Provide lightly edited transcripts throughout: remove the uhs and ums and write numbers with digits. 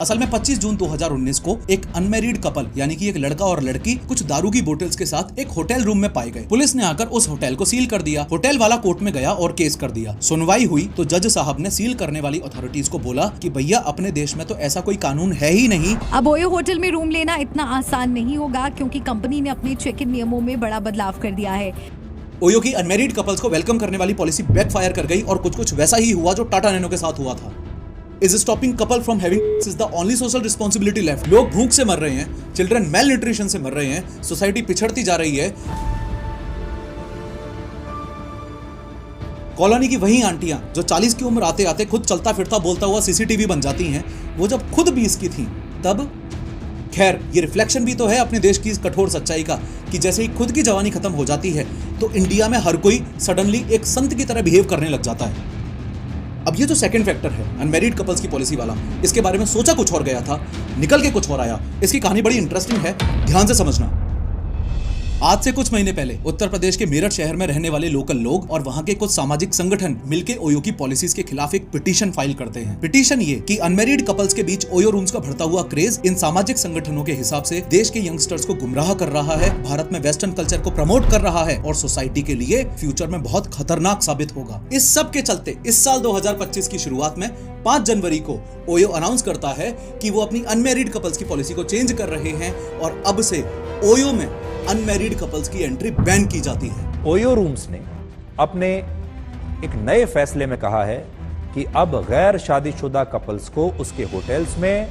असल में 25 जून 2019 को एक अनमैरिड कपल यानी कि एक लड़का और लड़की कुछ दारू की बोतल्स के साथ एक होटल रूम में पाए गए। पुलिस ने आकर उस होटल को सील कर दिया। होटल वाला कोर्ट में गया और केस कर दिया। सुनवाई हुई तो जज साहब ने सील करने वाली अथॉरिटीज को बोला कि भैया अपने देश में तो ऐसा कोई कानून है ही नहीं। अब ओयो होटल में रूम लेना इतना आसान नहीं होगा क्योंकि कंपनी ने अपने चेक इन नियमों में बड़ा बदलाव कर दिया है। ओयो की अनमैरिड कपल्स को वेलकम करने वाली पॉलिसी बैकफायर कर गई और कुछ वैसा ही हुआ जो टाटा नैनो के साथ हुआ था। Is stopping couple from having sex is the only social responsibility left। लोग भूख से मर रहे हैं, चिल्ड्रन मेल न्यूट्रिशन से मर रहे हैं, सोसाइटी पिछड़ती जा रही है। कॉलोनी की वही आंटियां जो 40 की उम्र आते आते खुद चलता फिरता बोलता हुआ सीसीटीवी बन जाती हैं, वो जब खुद 20 की थी तब। खैर, ये रिफ्लेक्शन भी तो है अपने देश की इस कठोर सच्चाई का कि जैसे ही खुद की जवानी खत्म हो जाती है तो इंडिया में हर कोई सडनली एक संत की तरह बिहेव करने लग जाता है। अब ये जो सेकंड फैक्टर है अनमैरिड कपल्स की पॉलिसी वाला, इसके बारे में सोचा कुछ और गया था, निकल के कुछ और आया। इसकी कहानी बड़ी इंटरेस्टिंग है, ध्यान से समझना। आज से कुछ महीने पहले उत्तर प्रदेश के मेरठ शहर में रहने वाले लोकल लोग और वहां के कुछ सामाजिक संगठन मिलकर ओयो की पॉलिसीज के खिलाफ एक पिटीशन फाइल करते हैं। पिटीशन ये कि अनमैरिड कपल्स के बीच ओयो रूम्स का बढ़ता हुआ क्रेज इन सामाजिक संगठनों के हिसाब से देश के यंगस्टर्स को गुमराह कर रहा है, भारत में वेस्टर्न कल्चर को प्रमोट कर रहा है और सोसाइटी के लिए फ्यूचर में बहुत खतरनाक साबित होगा। इस सब के चलते इस साल 2025 की शुरुआत में 5 जनवरी को ओयो अनाउंस करता है कि वो अपनी अनमैरिड कपल्स की पॉलिसी को चेंज कर रहे हैं और अब से ओयो में अनमैरिड कपल्स की एंट्री बैन की जाती है। ओयो रूम्स ने अपने एक नए फैसले में कहा है कि अब गैर शादीशुदा कपल्स को उसके होटल्स में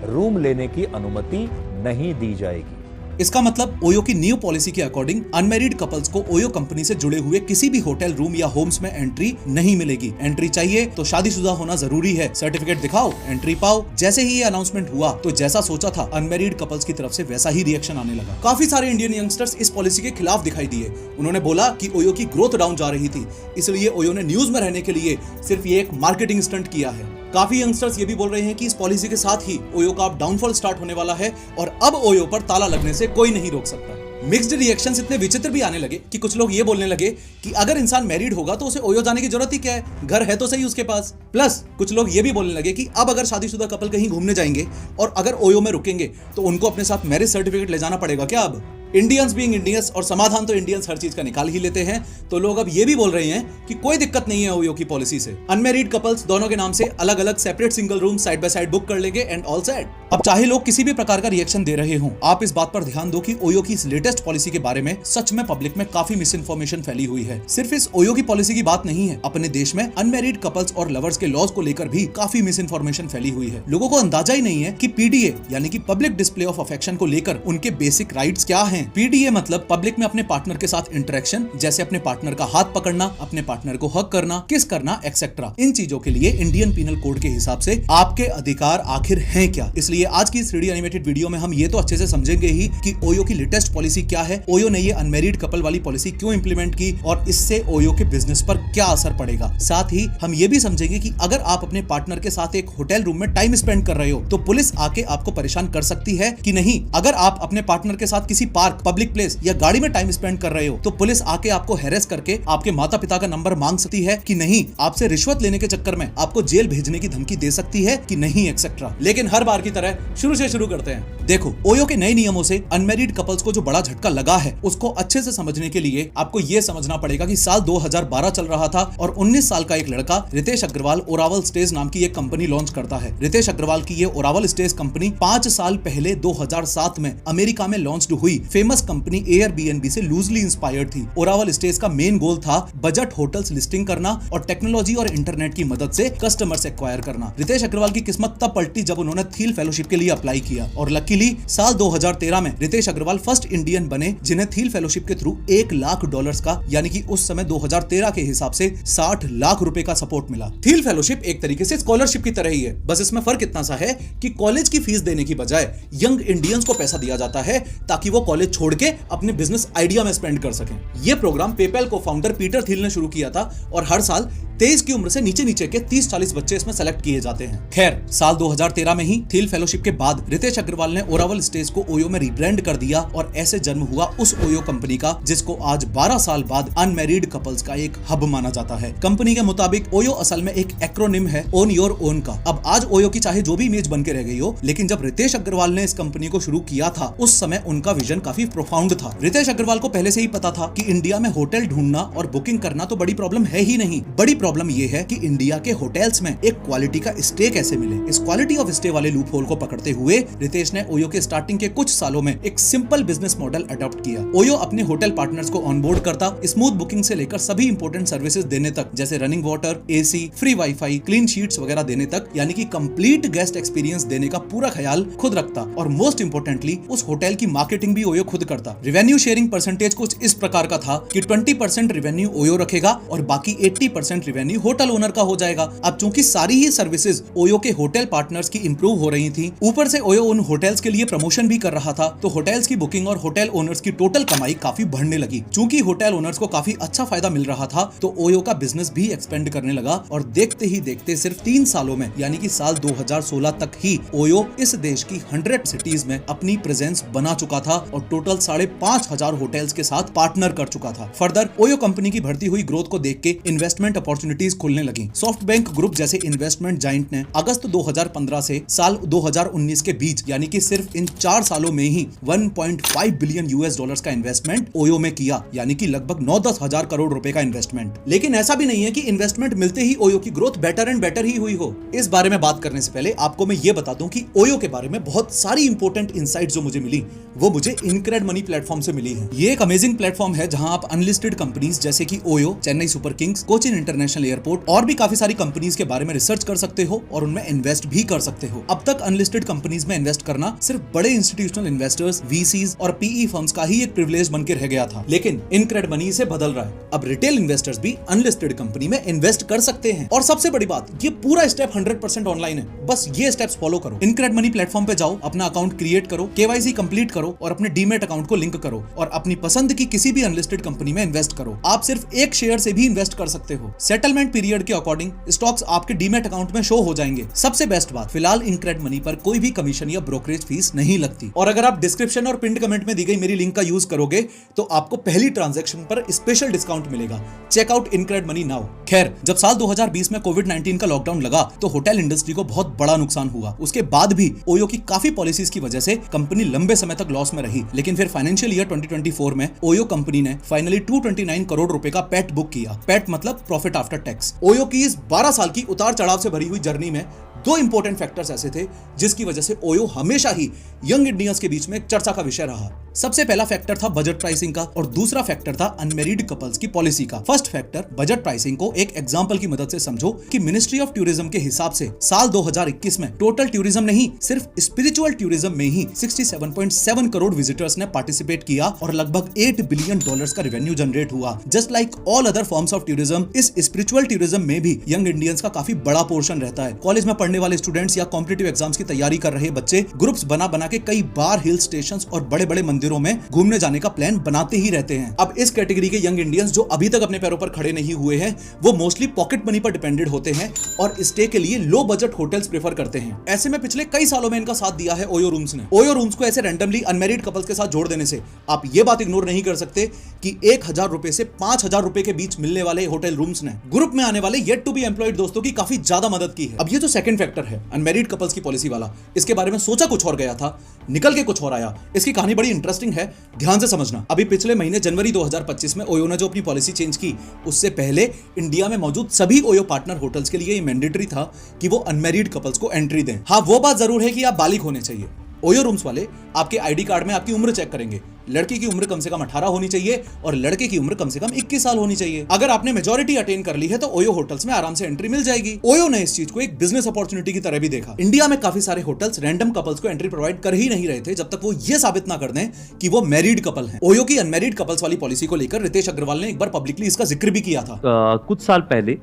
रूम लेने की अनुमति नहीं दी जाएगी। इसका मतलब ओयो की न्यू पॉलिसी के अकॉर्डिंग अनमैरिड कपल्स को ओयो कंपनी से जुड़े हुए किसी भी होटल रूम या होम्स में एंट्री नहीं मिलेगी। एंट्री चाहिए तो शादीशुदा होना जरूरी है, सर्टिफिकेट दिखाओ, एंट्री पाओ। जैसे ही ये अनाउंसमेंट हुआ तो जैसा सोचा था अनमैरिड कपल्स की तरफ से वैसा ही रिएक्शन आने लगा। काफी सारे इंडियन यंगस्टर्स इस पॉलिसी के खिलाफ दिखाई दिए। उन्होंने बोला कि ओयो की ग्रोथ डाउन जा रही थी, इसलिए ओयो ने न्यूज में रहने के लिए सिर्फ ये एक मार्केटिंग स्टंट किया है। काफी यंगस्टर्स ये भी बोल रहे हैं कि इस पॉलिसी के साथ ही ओयो का अब डाउनफॉल स्टार्ट होने वाला है और अब ओयो पर ताला लगने से कोई नहीं रोक सकता। मिक्स्ड रिएक्शंस इतने विचित्र भी आने लगे कि कुछ लोग ये बोलने लगे कि अगर इंसान मैरिड होगा तो उसे ओयो जाने की जरूरत ही क्या है, घर है तो सही उसके पास। प्लस कुछ लोग ये भी बोलने लगे कि अब अगर शादीशुदा कपल कहीं घूमने जाएंगे और अगर ओयो में रुकेंगे तो उनको अपने साथ मैरिज सर्टिफिकेट ले जाना पड़ेगा क्या। अब इंडियंस बीइंग इंडियंस और समाधान तो इंडियंस हर चीज का निकाल ही लेते हैं, तो लोग अब ये भी बोल रहे हैं कि कोई दिक्कत नहीं है ओयो की पॉलिसी से। अनमैरिड कपल्स दोनों के नाम से अलग अलग separate single room side by side book कर लेंगे एंड ऑल सेट। अब चाहे लोग किसी भी प्रकार का रिएक्शन दे रहे हों, आप इस बात पर ध्यान दो कि ओयो की इस लेटेस्ट पॉलिसी के बारे में सच में पब्लिक में काफी मिस इन्फॉर्मेशन फैली हुई है। सिर्फ इस ओयो की पॉलिसी की बात नहीं है, अपने देश में अनमैरिड कपल्स और लवर्स के लॉज को लेकर भी काफी मिस इन्फॉर्मेशन फैली हुई है। लोगों को अंदाजा ही नहीं है कि पीडीए यानी कि पब्लिक डिस्प्ले ऑफ अफेक्शन को लेकर उनके बेसिक राइट्स क्या हैं। पीडीए मतलब पब्लिक में अपने पार्टनर के साथ इंटरेक्शन, जैसे अपने पार्टनर का हाथ पकड़ना, अपने पार्टनर को हग करना, किस करना एक्सेट्रा। इन चीजों के लिए इंडियन पीनल कोड के हिसाब से आपके अधिकार आखिर हैं क्या। इसलिए आज की इस 3D एनिमेटेड वीडियो में हम ये तो अच्छे से समझेंगे ही कि ओयो की लेटेस्ट पॉलिसी क्या है, ओयो ने ये अनमैरिड कपल वाली पॉलिसी क्यों इंप्लीमेंट की और इससे ओयो के बिजनेस पर क्या असर पड़ेगा। साथ ही हम ये भी समझेंगे कि अगर आप अपने पार्टनर के साथ एक होटल रूम में टाइम स्पेंड कर रहे हो तो पुलिस आके आपको परेशान कर सकती है कि नहीं। अगर आप अपने पार्टनर के साथ किसी पार्क, पब्लिक प्लेस या गाड़ी में टाइम स्पेंड कर रहे हो तो पुलिस आके आपको हैरेस करके आपके माता पिता का नंबर मांग सकती है कि नहीं। आपसे रिश्वत लेने के चक्कर में आपको जेल भेजने की धमकी दे सकती है कि नहीं एक्सेट्रा। लेकिन हर बार की तरह शुरू से शुरू करते हैं। देखो, ओयो के नए नियमों से अनमैरिड कपल्स को जो बड़ा झटका लगा है उसको अच्छे से समझने के लिए आपको ये समझना पड़ेगा कि साल 2012 चल रहा था और 19 साल का एक लड़का रितेश अग्रवाल ओरावल स्टेज नाम की एक कंपनी लॉन्च करता है। रितेश अग्रवाल की ये ओरावल स्टेज कंपनी 5 साल पहले 2007 में अमेरिका में लॉन्च हुई फेमस कंपनी एयरबीएनबी से लूजली इंस्पायर्ड थी। ओरावल स्टेज का मेन गोल था बजट होटल्स लिस्टिंग करना और टेक्नोलॉजी और इंटरनेट की मदद से कस्टमर्स एक्वायर करना। रितेश अग्रवाल की किस्मत तब पलटी जब उन्होंने थील फेलोशिप के लिए अप्लाई किया और लकीली साल 2013 में रितेश अग्रवाल फर्स्ट इंडियन बने जिन्हें थील फेलोशिप के थ्रू $1 लाख का यानी कि उस समय 2013 के हिसाब से 60 लाख रुपए का सपोर्ट मिला। थील फेलोशिप एक तरीके से स्कॉलरशिप की तरह ही है, बस इसमें फर्क इतना सा है कि कॉलेज की फीस देने की बजाय यंग इंडियंस को पैसा दिया जाता है ताकि वो कॉलेज छोड़ के अपने बिजनेस आइडिया में स्पेंड कर सकें। यह प्रोग्राम पेपैल को फाउंडर पीटर थिल ने शुरू किया था और हर साल 23 की उम्र से नीचे नीचे के 30-40 बच्चे इसमें सेलेक्ट किए जाते हैं। खैर, साल 2013 में ही थिल फेलोशिप के बाद रितेश अग्रवाल ने ओरावल स्टेज को ओयो में रिब्रांड कर दिया और ऐसे जन्म हुआ उस ओयो कंपनी का जिसको आज 12 साल बाद अनमैरिड कपल्स का एक हब माना जाता है। कंपनी के मुताबिक ओयो असल में एक एक्रोनिम है ओन योर ओन का। अब आज ओयो की चाहे जो भी इमेज बन के रह गई हो, लेकिन जब रितेश अग्रवाल ने इस कंपनी को शुरू किया था उस समय उनका विजन काफी प्रोफाउंड था। रितेश अग्रवाल को पहले से ही पता था कि इंडिया में होटल ढूंढना और बुकिंग करना तो बड़ी प्रॉब्लम है ही नहीं, बड़ी प्रॉब्लम ये है कि इंडिया के होटल्स में एक क्वालिटी का स्टे कैसे मिले। इस क्वालिटी ऑफ स्टे वाले लूप होल को पकड़ते हुए रितेश ने ओयो के स्टार्टिंग के कुछ सालों में एक सिंपल बिजनेस मॉडल अडॉप्ट किया। ओयो अपने होटल पार्टनर्स को ऑनबोर्ड करता, स्मूथ बुकिंग से लेकर सभी इंपोर्टेंट सर्विसेज देने तक, जैसे running water, AC, free wifi, clean sheets वगैरह देने तक, यानी कि कंप्लीट गेस्ट एक्सपीरियंस देने का पूरा ख्याल खुद रखता। और मोस्ट इंपोर्टेंटली उस होटल की मार्केटिंग भी ओयो खुद करता। रेवेन्यू शेयरिंग परसेंटेज कुछ इस प्रकार का था कि 20% रेवेन्यू ओयो रखेगा और बाकी 80% रेवेन्यू होटल ओनर का हो जाएगा। अब चूंकि सारी ही सर्विसेज ओयो के होटल पार्टनर्स की इंप्रूव हो रही थी, ऊपर से ओयो उन होटल्स के लिए प्रमोशन भी कर रहा था, तो होटल्स की बुकिंग और होटल ओनर्स की टोटल कमाई काफी बढ़ने लगी। चूंकि होटल ओनर्स को काफी अच्छा फायदा मिल रहा था, तो ओयो का बिजनेस भी एक्सपेंड करने लगा और देखते ही देखते सिर्फ 3 सालों में, यानी कि साल 2016 तक ही ओयो इस देश की 100 सिटीज में अपनी प्रेजेंस बना चुका था और टोटल 5,500 होटल्स के साथ पार्टनर कर चुका था। फर्दर ओयो कंपनी की बढ़ती हुई ग्रोथ को देख के इन्वेस्टमेंट अपॉर्चुनिटीज खुलने लगी। सॉफ्टबैंक ग्रुप जैसे इन्वेस्टमेंट जाइंट ने अगस्त 2015 से साल 2019 के बीच, यानी कि सिर्फ इन 4 सालों में ही 1.5 बिलियन यूएस डॉलर्स का इन्वेस्टमेंट ओयो में किया, यानी कि लगभग 9-10 हजार करोड़ रुपए का इन्वेस्टमेंट। लेकिन ऐसा भी नहीं है कि इन्वेस्टमेंट मिलते ही ओयो की ग्रोथ बेटर एंड बेटर ही हुई हो। इस बारे में बात करने से पहले आपको मैं ये बता दूं कि ओयो के बारे में बहुत सारी इंपॉर्टेंट इनसाइट्स जो मुझे मिली वो मुझे इनक्रेड मनी प्लेटफॉर्म से मिली है। ये एक अमेजिंग प्लेटफॉर्म है जहां आप अनलिस्टेड कंपनीज जैसे कि OYO, Chennai super Kings, Cochin international airport और भी काफी सारी कंपनीज के बारे में रिसर्च कर सकते हो और उनमें इन्वेस्ट भी कर सकते हो। अब तक अनलिस्टेड कंपनीज में इन्वेस्ट करना सिर्फ बड़े इंस्टीट्यूशनल इन्वेस्टर्स, वीसीज और पीई फर्म्स का ही एक प्रिविलेज बन के रह गया था, लेकिन इनक्रेड मनी इसे बदल रहा है। अब रिटेल इन्वेस्टर्स भी अनलिस्टेड कंपनी में इन्वेस्ट कर सकते हैं। और सबसे बड़ी बात, ये पूरा स्टेप 100% ऑनलाइन है। बस ये स्टेप्स फॉलो करो। इनक्रेड मनी प्लेटफॉर्म पे जाओ, अपना अकाउंट क्रिएट करो, केवाईसी कंप्लीट करो और अपने डीमेट अकाउंट को लिंक करो और अपनी पसंद की किसी भी अनलिस्टेड कंपनी में इन्वेस्ट करो। आप सिर्फ एक शेयर से भी इन्वेस्ट कर सकते हो। सेटलमेंट पीरियड के अकॉर्डिंग स्टॉक्स आपके डीमेट अकाउंट में शो हो जाएंगे। सबसे बेस्ट बात, फिलहाल इनक्रेड मनी पर कोई भी कमीशन या ब्रोकरेज फीस नहीं लगती। और अगर आप डिस्क्रिप्शन और पिन कमेंट में दी गई मेरी लिंक का यूज करोगे तो आपको पहली ट्रांजैक्शन पर स्पेशल डिस्काउंट मिलेगा। Check out Incred money now. खैर, जब साल 2020 में कोविड-19 का लॉकडाउन लगा तो होटल इंडस्ट्री को बहुत बड़ा नुकसान हुआ। उसके बाद भी ओयो की काफी पॉलिसीज की वजह से कंपनी लंबे समय तक लॉस में रही, लेकिन फिर फाइनेंशियल ईयर 2024 में ओयो कंपनी ने फाइनली 229 करोड़ रुपए का पैट बुक किया। पैट मतलब प्रॉफिट आफ्टर टैक्स। ओयो की इस 12 साल की उतार चढ़ाव से भरी हुई जर्नी में 2 इंपॉर्टेंट फैक्टर्स ऐसे थे जिसकी वजह से ओयो हमेशा ही यंग इंडियंस के बीच में चर्चा का विषय रहा। सबसे पहला फैक्टर था बजट प्राइसिंग का और दूसरा फैक्टर था अनमेरिड कपल्स की पॉलिसी का। फर्स्ट फैक्टर बजट प्राइसिंग को एक एग्जांपल की मदद से समझो कि मिनिस्ट्री ऑफ टूरिज्म के हिसाब से साल 2021 में टोटल टूरिज्म नहीं, सिर्फ स्पिरिचुअल टूरिज्म में ही 67.7 करोड़ विजिटर्स ने पार्टिसिपेट किया और लगभग $8 बिलियन का रेवेन्यू जनरेट हुआ। Just like all other forms of tourism, इस स्पिरिचुअल टूरिज्म में भी यंग इंडियंस का काफी बड़ा पोर्शन रहता है। कॉलेज में पढ़ने वाले स्टूडेंट्स या कॉम्पिटिटिव एग्जाम्स की तैयारी कर रहे बच्चे ग्रुप्स बना के कई बार हिल स्टेशंस और बड़े बड़े मंदिरों में घूमने जाने का प्लान बनाते ही रहते हैं। अब इस कैटेगरी के यंग इंडियंस जो अभी तक अपने पैरों पर खड़े नहीं हुए हैं, वो मोस्टली पॉकेट मनी पर डिपेंडेंट होते हैं और स्टे के लिए लो बजट होटल्स प्रेफर करते हैं। ऐसे में पिछले कई सालों में इनका साथ दिया है ओयो रूम्स ने। ओयो रूम्स को ऐसे रैंडमली अनमैरिड कपल्स के साथ जोड़ देने से आप ये बात इग्नोर नहीं कर सकते कि 1,000 रुपए से 5,000 रुपए के बीच मिलने वाले होटल रूम्स ने ग्रुप में आने वाले येट टू बी एम्प्लॉयड दोस्तों की काफी ज्यादा मदद की है। अब ये जो सेकंड फैक्टर है अनमैरिड कपल्स की पॉलिसी वाला, इसके बारे में सोचा कुछ और गया था, निकल के कुछ और आया। इसकी कहानी बड़ी इंटरेस्टिंग है, ध्यान से समझना। अभी पिछले महीने जनवरी 2025 में ओयो ने जो अपनी पॉलिसी चेंज की, उससे पहले इंडिया में मौजूद सभी ओयो पार्टनर होटल्स के लिए ये मैंडेटरी था कि वो अनमैरिड कपल्स को एंट्री दें। हाँ, वो बात जरूर है कि आप बालिग होने चाहिए। ओयो रूम्स वाले आपके आईडी कार्ड में आपकी उम्र चेक करेंगे। लड़की की उम्र कम से कम 18 होनी चाहिए और लड़के की उम्र कम से कम 21 साल होनी चाहिए। अगर आपने मेजॉरिटी अटेन कर ली है तो ओयो होटल्स में आराम से एंट्री मिल जाएगी। ओयो ने इस चीज को एक बिजनेस अपॉर्चुनिटी की तरह भी देखा। इंडिया में काफी सारे होटल्स रैंडम कपल्स को एंट्री प्रोवाइड कर ही नहीं रहे थे जब तक वो ये साबित ना कर दें कि वो मैरिड कपल हैं। ओयो की अनमैरिड कपल्स वाली पॉलिसी को लेकर रितेश अग्रवाल ने एक बार पब्लिकली इसका जिक्र भी किया था। कुछ साल पहले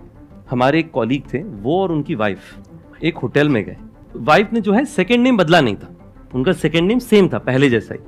हमारे एक कॉलीग थे, वो और उनकी वाइफ एक होटल में गए। वाइफ ने जो है सेकेंड नेम बदला नहीं था, उनका सेकेंड नेम सेम था पहले जैसा ही।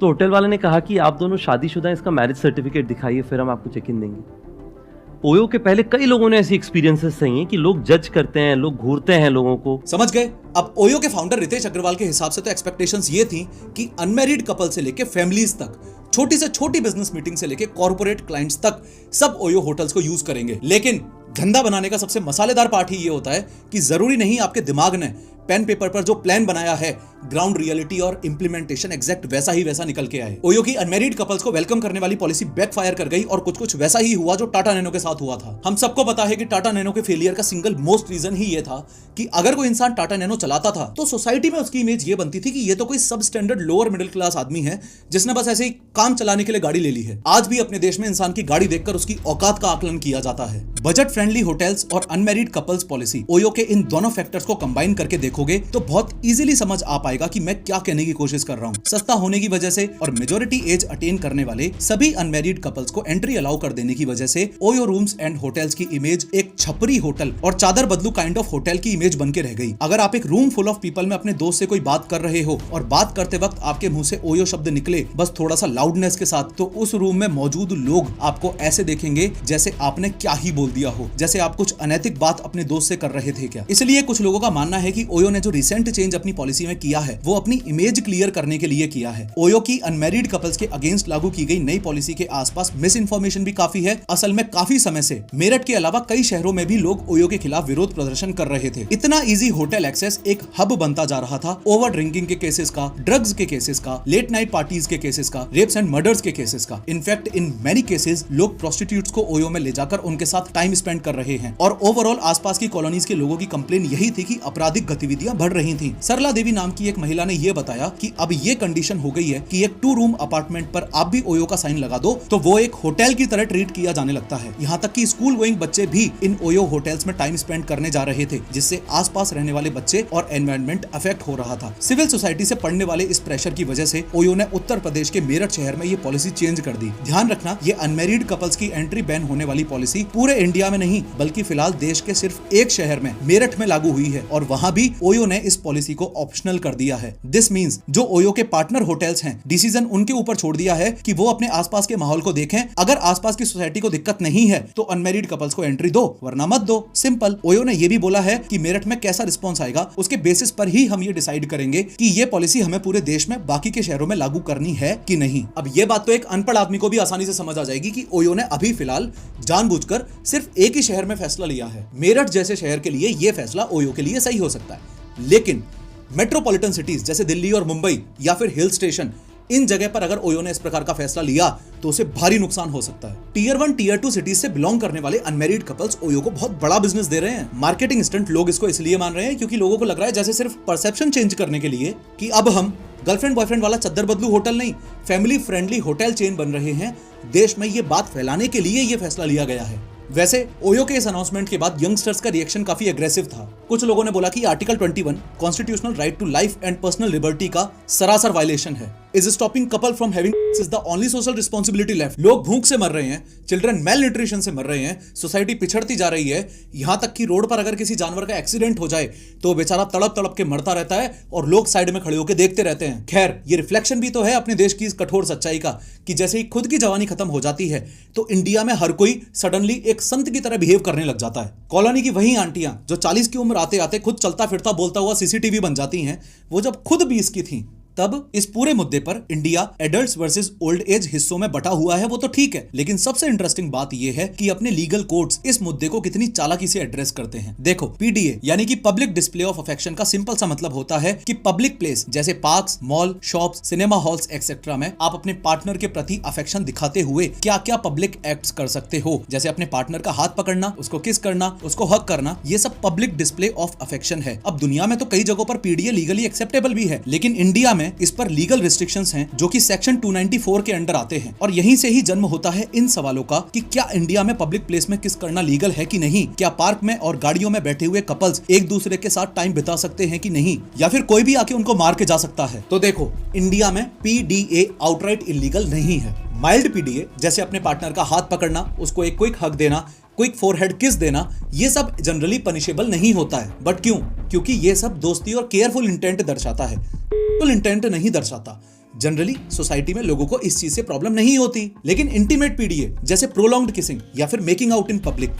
तो होटल वाले ने कहा कि आप दोनों शादीशुदा हैं, इसका मैरिज सर्टिफिकेट दिखाइए, फिर हम आपको चेक इन देंगे। ओयो के पहले कई लोगों ने ऐसी एक्सपीरियंसेस सही हैं कि लोग जज करते हैं, लोग घूरते हैं लोगों को। समझ गए? अब ओयो के फाउंडर रितेश अग्रवाल के हिसाब से तो एक्सपेक्टेशंस ये थी कि अनमैरिड कपल से लेके फैमिलीज तक, छोटी से छोटी बिजनेस मीटिंग से लेके कॉर्पोरेट क्लाइंट्स तक सब ओयो होटल्स को यूज करेंगे। लेकिन धंधा बनाने का सबसे मसालेदार पार्ट ही ये होता है कि जरूरी नहीं आपके दिमाग ने पेन पेपर पर जो प्लान बनाया है, ग्राउंड रियलिटी और इंप्लीमेंटेशन एग्जैक्ट वैसा ही वैसा निकल के आए। ओयो की अनमैरिड कपल्स को वेलकम करने वाली पॉलिसी बैकफायर कर गई और कुछ वैसा ही हुआ जो टाटा नैनो के साथ हुआ था। हम सबको पता है कि टाटा नैनो के फेलियर का सिंगल मोस्ट रीजन ही ये था कि अगर कोई इंसान टाटा नैनो चलाता था तो सोसाइटी में उसकी इमेज ये बनती थी कि ये तो कोई सब स्टैंडर्ड लोअर मिडिल क्लास आदमी है जिसने बस ऐसे ही काम चलाने के लिए गाड़ी ले ली है। आज भी अपने देश में इंसान की गाड़ी देखकर उसकी औकात का आकलन किया जाता है। बजट फ्रेंडली होटल्स और अनमैरिड कपल्स पॉलिसी, ओयो के इन दोनों फैक्टर्स को कंबाइन करके देखोगे तो बहुत इजीली समझ आ पाएगा कि मैं क्या कहने की कोशिश कर रहा हूँ। सस्ता होने की वजह से और मेजॉरिटी एज अटेन करने वाले सभी अनमैरिड कपल्स को एंट्री अलाउ कर देने की वजह से ओयो रूम्स एंड होटल्स की इमेज एक छपरी होटल और चादर बदलू काइंड ऑफ होटल की इमेज बन के रह गई। अगर आप एक रूम फुल ऑफ पीपल में अपने दोस्त से कोई बात कर रहे हो और बात करते वक्त आपके मुंह से ओयो शब्द निकले बस थोड़ा सा लाउडनेस के साथ, तो उस रूम में मौजूद लोग आपको ऐसे देखेंगे जैसे आपने क्या ही बोल दिया हो, जैसे आप कुछ अनैतिक बात अपने दोस्त से कर रहे थे क्या। इसलिए कुछ लोगों का मानना है कि ओयो ने जो रिसेंट चेंज अपनी पॉलिसी में किया है वो अपनी इमेज क्लियर करने के लिए किया है। ओयो की अनमैरिड कपल्स के अगेंस्ट लागू की गई नई पॉलिसी के आसपास मिस इन्फॉर्मेशन भी काफी है। असल में काफी समय से मेरठ के अलावा कई शहरों में भी लोग ओयो के खिलाफ विरोध प्रदर्शन कर रहे थे। इतना इजी होटल एक्सेस एक हब बनता जा रहा था ओवर ड्रिंकिंग के केसेस का, ड्रग्स के केसेस का, लेट नाइट पार्टीज के केसेस का, रेप्स एंड मर्डर्स के केसेस का। इनफैक्ट इन मेनी केसेस लोग प्रोस्टिट्यूट्स को ओयो में ले जाकर उनके साथ टाइम स्पेंड कर रहे हैं और ओवरऑल आसपास की कॉलोनीज के लोगों की कंप्लेन यही थी कि आपराधिक गतिविधियां बढ़ रही थी। सरला देवी नाम की एक महिला ने यह बताया कि अब ये कंडीशन हो गई है कि एक 2 रूम अपार्टमेंट पर आप भी ओयो का साइन लगा दो तो वो एक होटल की तरह ट्रीट किया जाने लगता है। यहाँ तक कि स्कूल गोइंग बच्चे भी इन ओयो होटल्स में टाइम स्पेंड करने जा रहे थे, जिससे आसपास रहने वाले बच्चे और एनवायरनमेंट अफेक्ट हो रहा था। सिविल सोसाइटी से पढ़ने वाले इस प्रेशर की वजह से ओयो ने उत्तर प्रदेश के मेरठ शहर में ये पॉलिसी चेंज कर दी। ध्यान रखना, ये अनमैरिड कपल्स की एंट्री बैन होने वाली पॉलिसी पूरे इंडिया में नहीं बल्कि फिलहाल देश के सिर्फ एक शहर में, मेरठ में लागू हुई है और वहां भी ओयो ने इस पॉलिसी को ऑप्शनल कर दिया है। दिस मींस जो ओयो के पार्टनर होटल्स हैं, डिसीजन उनके ऊपर छोड़ दिया है कि वो अपने आसपास के माहौल को देखें। अगर आसपास की सोसाइटी को दिक्कत नहीं है तो अनमैरिड कपल्स को एंट्री दो, वरना मत दो। सिंपल। ओयो ने ये भी बोला है कि मेरठ में कैसा रिस्पॉन्स आएगा उसके बेसिस पर ही हम ये डिसाइड करेंगे कि ये पॉलिसी हमें पूरे देश में बाकी के शहरों में लागू करनी है कि नहीं। अब ये बात तो एक अनपढ़ आदमी को भी आसानी से समझ आ जाएगी कि ओयो ने अभी फिलहाल जानबूझकर सिर्फ एक ही शहर में फैसला लिया है। मेरठ जैसे शहर के लिए यह फैसला ओयो के लिए सही हो सकता है, लेकिन मेट्रोपॉलिटन सिटीज जैसे दिल्ली और मुंबई या फिर हिल स्टेशन, इन जगह पर अगर ओयो ने इस प्रकार का फैसला लिया तो उसे भारी नुकसान हो सकता है। टीयर 1 टीयर 2 सिटीज से बिलोंग करने वाले अनमैरिड कपल्स ओयो को बहुत बड़ा बिजनेस दे रहे हैं। मार्केटिंग स्टंट लोग इसको इसलिए मान रहे हैं क्योंकि लोगों को लग रहा है जैसे सिर्फ परसेप्शन चेंज करने के लिए कि अब हम गर्लफ्रेंड बॉयफ्रेंड वाला चद्दर बदलू होटल नहीं, फैमिली फ्रेंडली होटल चेन बन रहे हैं। देश में ये बात फैलाने के लिए ये फैसला लिया गया है। वैसे ओयो के इस अनाउंसमेंट के बाद यंगस्टर्स का रिएक्शन काफी एग्रेसिव था। कुछ लोगों ने बोला कि article 21 constitutional right to life and personal liberty का सरासर वायलेशन है। Is stopping couple from having is the only social responsibility left. लोग भूख से मर रहे हैं, चिल्ड्रन मेल न्यूट्रिशन से मर रहे हैं, सोसाइटी पिछड़ती जा रही है। यहां तक कि रोड पर अगर किसी जानवर का एक्सीडेंट हो जाए तो बेचारा तड़प तड़प के मरता रहता है और लोग साइड में खड़े होकर देखते रहते हैं। खैर, ये रिफ्लेक्शन भी तो है अपने देश की इस कठोर सच्चाई का कि जैसे ही खुद की जवानी खत्म हो जाती है तो इंडिया में हर कोई सडनली एक संत की तरह बिहेव करने लग जाता है। कॉलोनी की वही आंटियां जो 40 की उम्र आते आते खुद चलता फिरता बोलता हुआ सीसीटीवी बन जाती हैं, वो जब खुद 20 की थी तब इस पूरे मुद्दे पर India adults versus old age हिस्सों में बटा हुआ है, वो तो ठीक है, लेकिन सबसे इंटरेस्टिंग बात यह है कि अपने लीगल कोर्ट्स इस मुद्दे को कितनी चालाकी से एड्रेस करते हैं। देखो, पीडीए यानी कि पब्लिक डिस्प्ले ऑफ अफेक्शन का सिंपल सा मतलब होता है कि पब्लिक प्लेस जैसे parks, mall, shops, cinema halls etcetera में आप अपने पार्टनर के प्रति अफेक्शन दिखाते हुए क्या क्या पब्लिक एक्ट्स कर सकते हो, जैसे अपने पार्टनर का हाथ पकड़ना, उसको किस करना, उसको हक करना, ये सब पब्लिक डिस्प्ले ऑफ अफेक्शन है। अब दुनिया में तो कई जगहों पर पीडीए लीगली एक्सेप्टेबल भी है, लेकिन इंडिया में इस पर लीगल रिस्ट्रिक्शंस हैं जो कि सेक्शन 294 के अंडर आते हैं। और यहीं से ही जन्म होता है इन सवालों का कि क्या इंडिया में पब्लिक प्लेस में किस करना लीगल है कि नहीं, क्या पार्क में और गाड़ियों में बैठे हुए कपल्स एक दूसरे के साथ टाइम बिता सकते हैं कि नहीं, या फिर कोई भी आके उनको मार के जा सकता है। तो देखो, इंडिया में पीडीए आउटराइट इलीगल नहीं है। माइल्ड पीडीए जैसे अपने पार्टनर का हाथ पकड़ना, उसको एक क्विक हग देना, क्विक फोरहेड किस देना, ये सब जनरली पनिशेबल नहीं होता है। बट क्यों? क्योंकि ये सब दोस्ती और केयरफुल इंटेंट दर्शाता है, फुल इंटेंट नहीं दर्शाता। जनरली सोसाइटी में लोगों को इस चीज से प्रॉब्लम नहीं होती, लेकिन इंटीमेट पीडीए जैसे प्रोलॉन्ग्ड किसिंग या फिर making out in public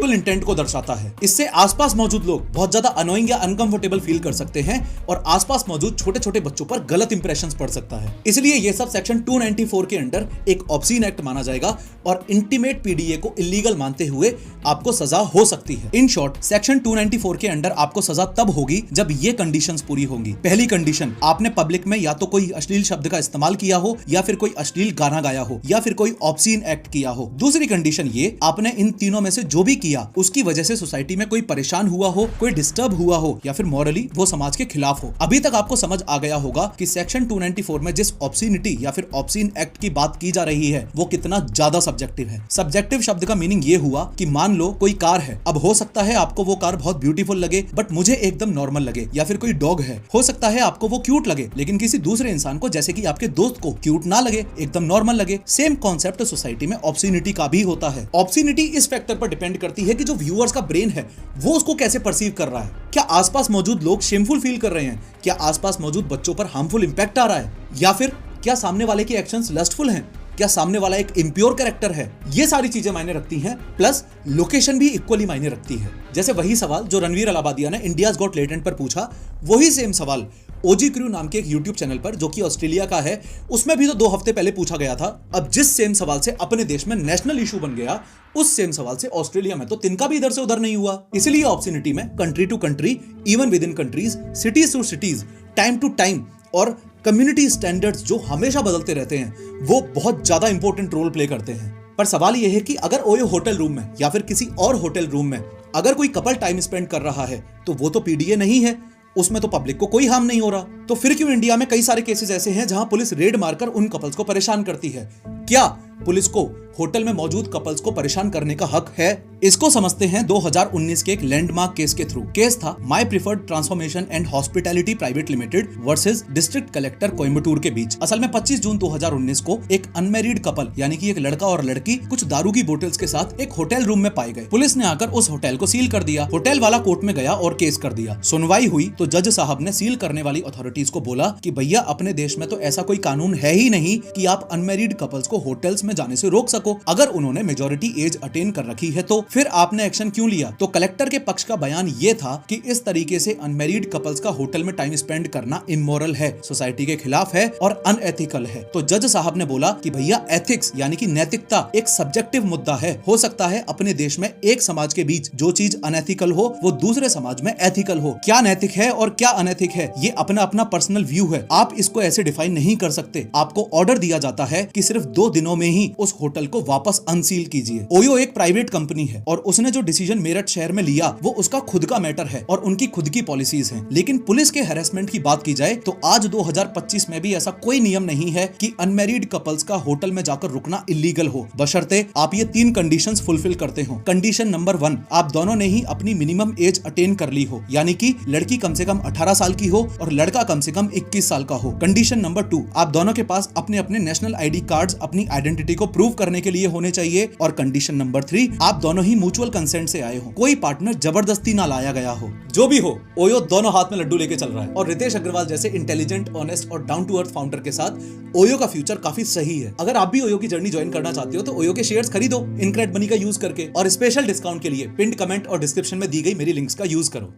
intent को दर्शाता है। इससे आसपास मौजूद लोग बहुत ज्यादा अनोइंग या अनकंफर्टेबल फील कर सकते हैं और आसपास मौजूद छोटे छोटे बच्चों पर गलत इंप्रेशंस पड़ सकता है। इसलिए यह सब सेक्शन 294 के अंडर एक ऑब्सीन एक्ट माना जाएगा और इंटीमेट पीडीए को इलीगल मानते हुए आपको सजा हो सकती है। इन शॉर्ट, सेक्शन 294 के अंडर आपको सजा तब होगी जब ये कंडीशंस पूरी होंगी। पहली कंडीशन, आपने पब्लिक में या तो कोई अश्लील शब्द का इस्तेमाल किया हो या फिर कोई अश्लील गाना गाया हो या फिर कोई ऑब्सीन एक्ट किया हो। दूसरी कंडीशन ये, आपने इन तीनों में से जो भी किया उसकी वजह से सोसाइटी में कोई परेशान हुआ हो, कोई डिस्टर्ब हुआ हो या फिर मॉरली वो समाज के खिलाफ हो। अभी तक आपको समझ आ गया होगा कि सेक्शन 294 में जिस ऑब्सीनिटी या फिर ऑब्सीन एक्ट की बात की जा रही है वो कितना ज्यादा सब्जेक्टिव है। सब्जेक्टिव शब्द का मीनिंग ये हुआ कि मान लो कोई कार है, अब हो सकता है आपको वो कार बहुत ब्यूटीफुल लगे बट मुझे एकदम नॉर्मल लगे, या फिर कोई डॉग है, हो सकता है आपको वो क्यूट लगे लेकिन किसी दूसरे इंसान को जैसे कि आपके दोस्त को क्यूट ना लगे, एकदम नॉर्मल लगे। सेम कॉन्सेप्ट सोसाइटी में ऑब्सीनिटी का भी होता है। ऑब्सीनिटी इस फैक्टर पर डिपेंड करती है कि जो व्यूअर्स का ब्रेन है वो उसको कैसे परसीव कर रहा है। क्या आसपास मौजूद लोग शेमफुल फील कर रहे हैं, क्या आसपास मौजूद बच्चों पर हार्मफुल इंपैक्ट आ रहा है, या फिर क्या सामने वाले के एक्शंस लस्टफुल हैं, क्या सामने वाला एक इम्प्योर कैरेक्टर है। ये सारी चीजें मायने रखती हैं, प्लस लोकेशन भी इक्वली मायने रखती है। जैसे वही सवाल जो रणवीर अलाहाबादिया ने इंडियाज गॉट टैलेंट पर पूछा, वही सेम सवाल ओजी क्रू नाम के एक यूट्यूब चैनल पर जो कि ऑस्ट्रेलिया का है, उसमें भी तो 2 हफ्ते पहले पूछा गया था। अब जिस सेम सवाल से अपने देश में नेशनल इशू बन गया, उस सेम सवाल से ऑस्ट्रेलिया में तो तिनका भी इधर से उधर नहीं हुआ। इसलिए ऑब्सीनिटी में country to country, even within countries, cities to cities, time to time और कम्युनिटी स्टैंडर्ड्स जो हमेशा बदलते रहते हैं, वो बहुत ज्यादा इंपॉर्टेंट रोल प्ले करते हैं। पर सवाल यह है कि अगर ओयो होटल रूम में या फिर किसी और होटल रूम में अगर कोई कपल टाइम स्पेंड कर रहा है तो वो तो पीडीए नहीं है, उसमें तो पब्लिक को कोई हार्म नहीं हो रहा। तो फिर क्यों इंडिया में कई सारे केसेस ऐसे हैं जहां पुलिस रेड मारकर उन कपल्स को परेशान करती है? क्या पुलिस को होटल में मौजूद कपल्स को परेशान करने का हक है? इसको समझते हैं 2019 के एक लैंडमार्क केस के थ्रू। केस था my preferred transformation and hospitality private limited versus district collector Coimbatore के बीच। असल में 25 जून 2019 को एक अनमैरिड कपल यानी कि एक लड़का और लड़की कुछ दारू की बोतल्स के साथ एक होटल रूम में पाए गए। पुलिस ने आकर उस होटल को सील कर दिया। होटल वाला कोर्ट में गया और केस कर दिया। सुनवाई हुई तो जज साहब ने सील करने वाली अथॉरिटीज को बोला कि भैया, अपने देश में तो ऐसा कोई कानून है ही नहीं कि आप अनमैरिड कपल्स को होटल्स में जाने से रोक सको। अगर उन्होंने मेजॉरिटी एज अटेन कर रखी है तो फिर आपने एक्शन क्यों लिया? तो कलेक्टर के पक्ष का बयान ये था कि इस तरीके से अनमैरिड कपल्स का होटल में टाइम स्पेंड करना इमोरल है, सोसाइटी के खिलाफ है और अनएथिकल है। तो जज साहब ने बोला कि भैया, एथिक्स यानी कि नैतिकता एक सब्जेक्टिव मुद्दा है। हो सकता है अपने देश में एक समाज के बीच जो चीज अनएथिकल हो वो दूसरे समाज में एथिकल हो। क्या नैतिक है और क्या अनैतिक है ये अपना अपना पर्सनल व्यू है। आप इसको ऐसे डिफाइन नहीं कर सकते। आपको ऑर्डर दिया जाता है कि सिर्फ 2 दिनों में ही उस होटल को वापस अनसील कीजिए। ओयो एक प्राइवेट कंपनी है और उसने जो डिसीजन मेरठ शहर में लिया वो उसका खुद का मैटर है और उनकी खुद की पॉलिसीज हैं। लेकिन पुलिस के हैरेसमेंट की बात की जाए तो आज 2025 में भी ऐसा कोई नियम नहीं है कि अनमैरिड कपल्स का होटल में जाकर रुकना इलीगल हो, बशर्ते आप ये 3 कंडीशंस फुलफिल करते हो। कंडीशन नंबर 1, आप दोनों ने ही अपनी मिनिमम एज अटेन कर ली हो, यानी कि लड़की कम से कम 18 साल की हो और लड़का कम से कम 21 साल का हो। कंडीशन नंबर 2, आप दोनों के पास अपने अपने नेशनल आईडी कार्ड्स अपनी आइडेंटिटी को प्रूव करने के लिए होने चाहिए। और कंडीशन नंबर 3, आप दोनों ही म्यूचुअल कंसेंट से आए हो, कोई पार्टनर जबरदस्ती ना लाया गया हो। जो भी हो, ओयो दोनों हाथ में लड्डू लेके चल रहा है और रितेश अग्रवाल जैसे इंटेलिजेंट, ऑनेस्ट और डाउन टू अर्थ फाउंडर के साथ ओयो का फ्यूचर काफी सही है। अगर आप भी ओयो की जर्नी ज्वाइन करना चाहते हो तो ओयो के शेयर्स खरीदो इनक्रेड मनी का यूज करके, और स्पेशल डिस्काउंट के लिए पिंड कमेंट और डिस्क्रिप्शन में दी गई मेरी लिंक्स का यूज करो।